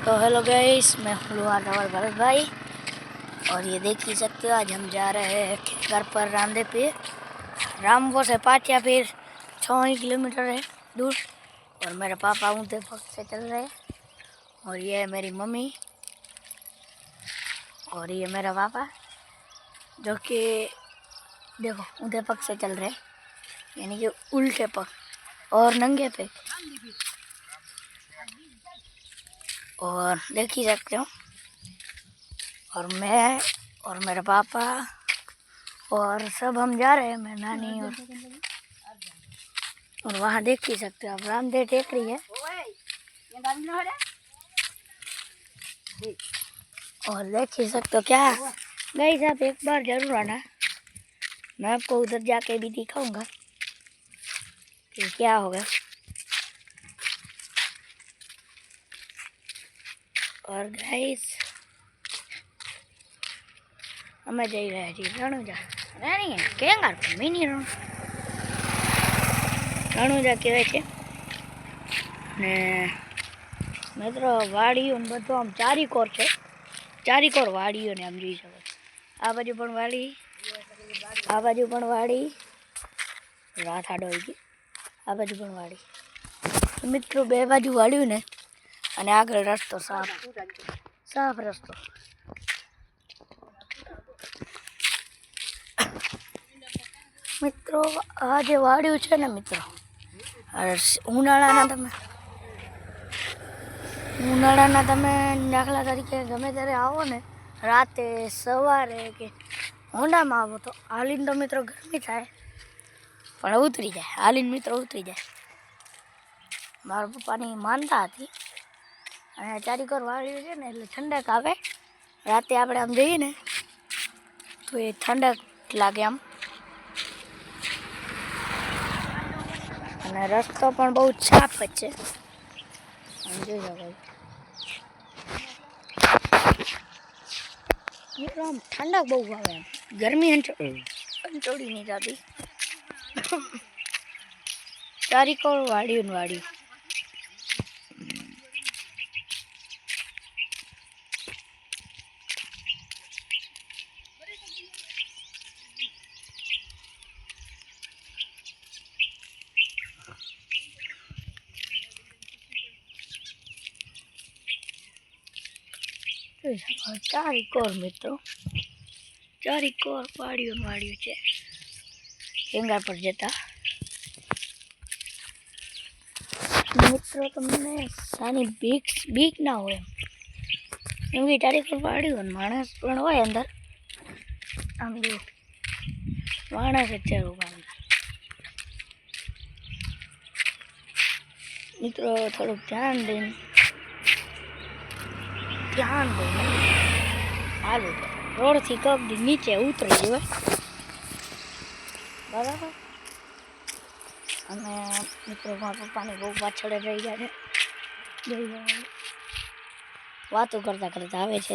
तो hello guys, मैं हूँ और भरत भाई। और ये देख ही सकते हो, आज हम जा रहे हैं घर पर रांदे पे। रामपुर से 5 या फिर 6 किलोमीटर है दूर। और मेरे पापा ऊँटे पग से चल रहे हैं। और ये है मेरी मम्मी और ये मेरा पापा, जो कि देखो ऊँटे पग से चल रहे हैं, यानी कि उल्टे पग और नंगे पे। और देख ही सकते हो, और मैं और मेरे पापा और सब हम जा रहे हैं, मैं नानी और वहाँ देख ही सकते हो आप, रामदेव टेकरी है। और देख ही सकते हो क्या गाइस, आप एक बार जरूर आना, मैं आपको उधर जाके भी दिखाऊंगा कि क्या होगा। और गाइस અમે જઈ રહ્યા છીએ રણુજા, કેંગાર મિની રણુજા કહેવાય છે ને મિત્રો। વાડીઓ ને બધું આમ ચારીકોર છે, ચારીકોર વાડીઓને આમ જોઈ શકો। આ બાજુ પણ વાડી, આ બાજુ પણ વાડી, રાત આડો આવી ગઈ, આ બાજુ પણ વાડી। મિત્રો બે બાજુ વાડ્યું ને, અને આગળ રસ્તો સાફ સાફ રસ્તો। મિત્રો આ જે વાડ્યું છે ને મિત્રો, ઉનાળાના તમે દાખલા તરીકે ગમે ત્યારે આવો ને, રાતે સવારે કે હોન્ડામાં આવો તો હાલીને તો મિત્રો ગરમી થાય, પણ ઉતરી જાય, હાલીને મિત્રો ઉતરી જાય। મારા પપ્પાની માનતા હતી, અને ચારીકોર વાળ્યું છે ને એટલે ઠંડક આવે। રાતે આપણે આમ જઈએ ને તો એ ઠંડક લાગે આમ। અને રસ્તો પણ બહુ સાફ જ છે, આમ જોઈ શકો। મિત્રો આમ ઠંડક બહુ આવે, આમ ગરમી અંચોડી નહીં જતી। ચારીકોર વાળ્યું ને વાળ્યું। ચારીકોર મિત્રો, ચારીકોર વાળ્યું વાળ્યું છે કેંગાર પર જતા। મિત્રો તમને સાની બીક ના હોય, એમ કે ચારીકોર વાળ્યું માણસ પણ હોય અંદર, આમ જો માણસ જ છે અંદર। મિત્રો થોડુંક ધ્યાન દઈને હાલો, રોડથી કબડી નીચે ઉતરી જવાય, બરાબર। અને મિત્રો મારા પપ્પાની બહુ પાછળ રહી ગયા છે, વાતો કરતા કરતા આવે છે।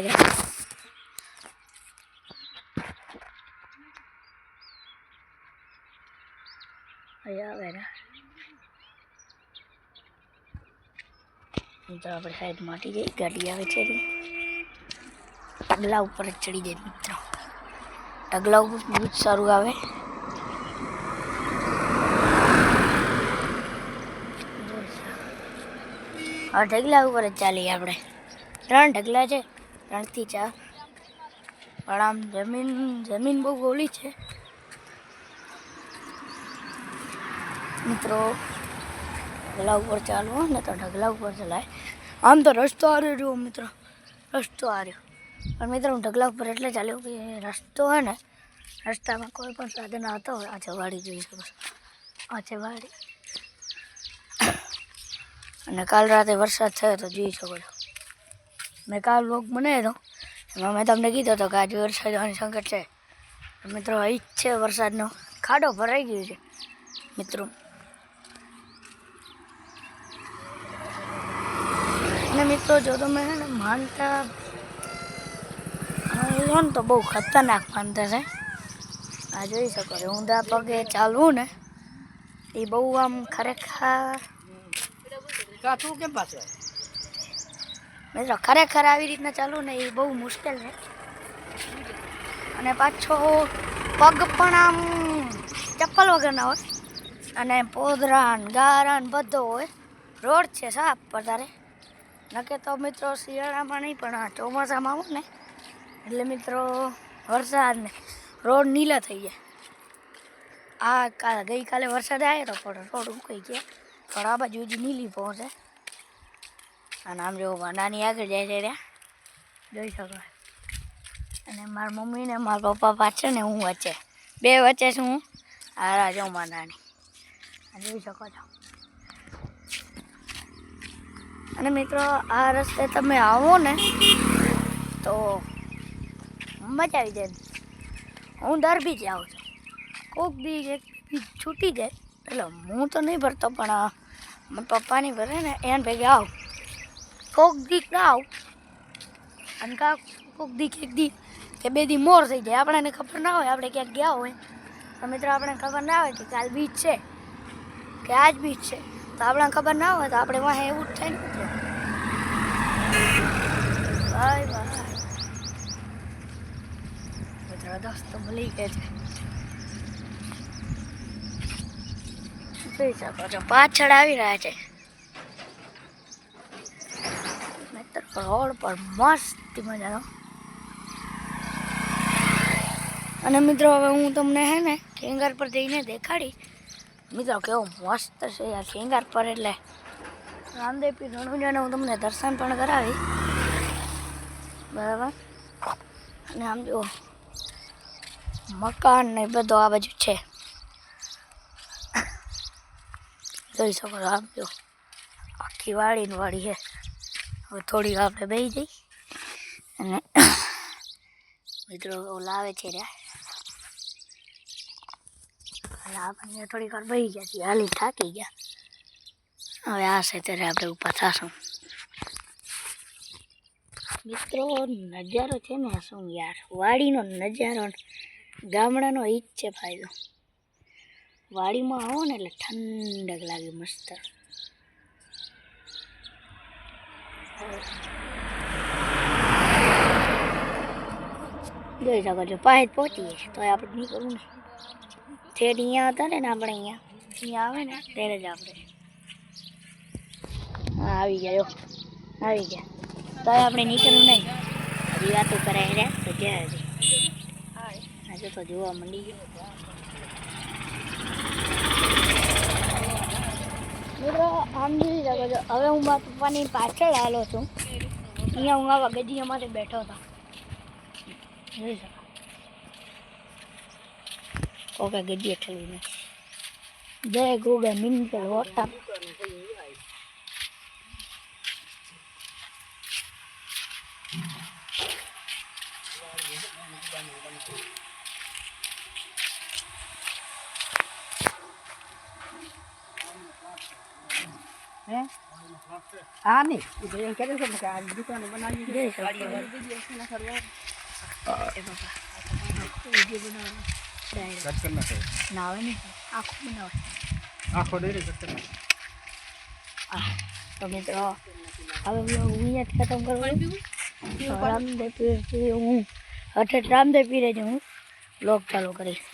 આવે ને તો આપણે સાઈડ માટી જઈ, ગાડી આવે છે, ટગલા ઉપર જ ચડી જાય મિત્રો। ટગલા ઉપર બહુ જ સારું આવે। આ ઢગલા ઉપર જ ચાલીએ આપણે, 3 ઢગલા છે, 3 થી 4। પણ આમ જમીન બહુ ગોળી છે મિત્રો, ઢગલા ઉપર ચાલવું ને તો ઢગલા ઉપર ચલાય। આમ તો રસ્તો આવ્યો જુઓ મિત્રો, રસ્તો આવ્યો, પણ મિત્રો હું ઢગલા ઉપર એટલે ચાલ્યો કે રસ્તો હોય ને, રસ્તામાં કોઈ પણ સાધન આવતા હોય। આ છે વાડી, જોઈ શકો છો, આ છે વાડી। અને કાલ રાતે વરસાદ થયો તો જોઈ શકો છો, મેં કાલ વ્લોગ બનાવ્યો હતો, એમાં મેં તમને કીધો હતો કે આજે વરસાદ આવવાની સંકટ છે। મિત્રો અહીં જ છે વરસાદનો ખાડો ભરાઈ ગયો છે મિત્રો। અને મિત્રો જો તમે ને માનતા લો ને તો બહુ ખતરનાક માનતા છે। આ જોઈ શકો છો, ઊંધા પગે ચાલવું ને એ બહુ આમ ખરેખર મિત્રો ખરેખર આવી રીતના ચાલવું ને એ બહુ મુશ્કેલ છે. અને પાછો પગ પણ આમ ચપ્પલ વગરના હોય અને પોદરા ને ગારા ને બધો હોય. રોડ છે સાફ વધારે, નકે તો મિત્રો શિયાળામાં નહીં પણ ચોમાસામાં આવું ને એટલે મિત્રો વરસાદ ને રોડ નીલા થઈ ગયા. ગઈકાલે વરસાદ આવ્યો હતો પણ રોડ ઉકાઈ ગયા, પણ આ બાજુ હજી નીલી પહોંચે. અને આમ જો નાની આગળ જાય છે ત્યાં જોઈ શકો. અને મારા મમ્મી ને મારા પપ્પા પાછળ ને હું વચ્ચે, બે વચ્ચે છું હું. આ જાઉં મારા નાની જોઈ શકો છો. અને મિત્રો આ રસ્તે તમે આવો ને તો મજા આવી જાય. હું દર બી જ આવું છું. કોક દી એક છૂટી જાય એટલે હું તો નહીં ભરતો, પણ મારા પપ્પાની ભરે ને એને ભેગે આવું. કોક દી આવું અને કોક દી એક દી કે બે દી મોર થઈ જાય. આપણને ખબર ના હોય, આપણે ક્યાંક ગયા હોય તો મિત્રો આપણને ખબર ના હોય કે કાલ બીચ છે કે આજ બીચ છે, તો આપણને ખબર ના હોય તો આપણે વાંહે એવું જ થાય ને મિત્રો. ભાઈ ભાઈ મિત્રો દોસ્તો ભૂલી ગયા છે. જોઈ શકો છો પાછળ આવી રહ્યા છે મિત્રો. રોડ પર મસ્ત મજાનો. અને મિત્રો હવે હું તમને હે ને ખેંગાર પર જઈને દેખાડી મિત્રો કેવો મસ્ત છે આ ખેંગાર પર. એટલે રામદેવ પીર રણુજાને હું તમને દર્શન પણ કરાવી બરાબર. અને આમ જો મકાન ને બધો આ બાજુ છે જોઈ શકો છો. આમ જો આખી વાડી ને વાડી છે. હવે થોડી આપણે બેસી જઈ અને મિત્રો લાવે છે રહ્યા. આપણે થોડીક વાર બેસી ગયા છીએ, હાલી થાકી ગયા. હવે આ છે ત્યારે આપણે ઊભા થશું. મિત્રો નજારો છે ને શું યાર, વાડીનો નજારો ગામડાનો ઈ જ છે ફાયદો. વાડીમાં આવો ને એટલે ઠંડક લાગે મસ્ત. જોઈ શકો છો પાસે પહોંચીએ તો આપણે નીકળવું ને થેડ અહીંયા હતા ને આપણે અહીંયા આવે ને ત્યારે જ આપણે આવી ગયા. આવી ગયા તો આપણે નીકળવું નહીં. હજી વાતો કરાય રહ્યા તો જ્યાં હજી આજે તો જોવા મળી ગયું. મિત્રો આમ જોઈ શકો છો. હવે હું મારા પપ્પાની પાછળ આવેલો છું. અહીંયા હું આવા ગજીયા માટે બેઠો હતો. જોઈ શકો ઓકે ગજીએ ઠલવીને જય ગોગા મિનકલ વોટા. હા નહીં એમ કરે છે કે આ દુકાન બનાવી દે ના આવે ને આખું બનાવે આખો ડેરી તો મિત્રો હવે હું અહીંયા જ ખતમ કરું. રામદેવ પીર હું રામદેવ પીરે જ હું બ્લોગ ચાલુ કરીશ.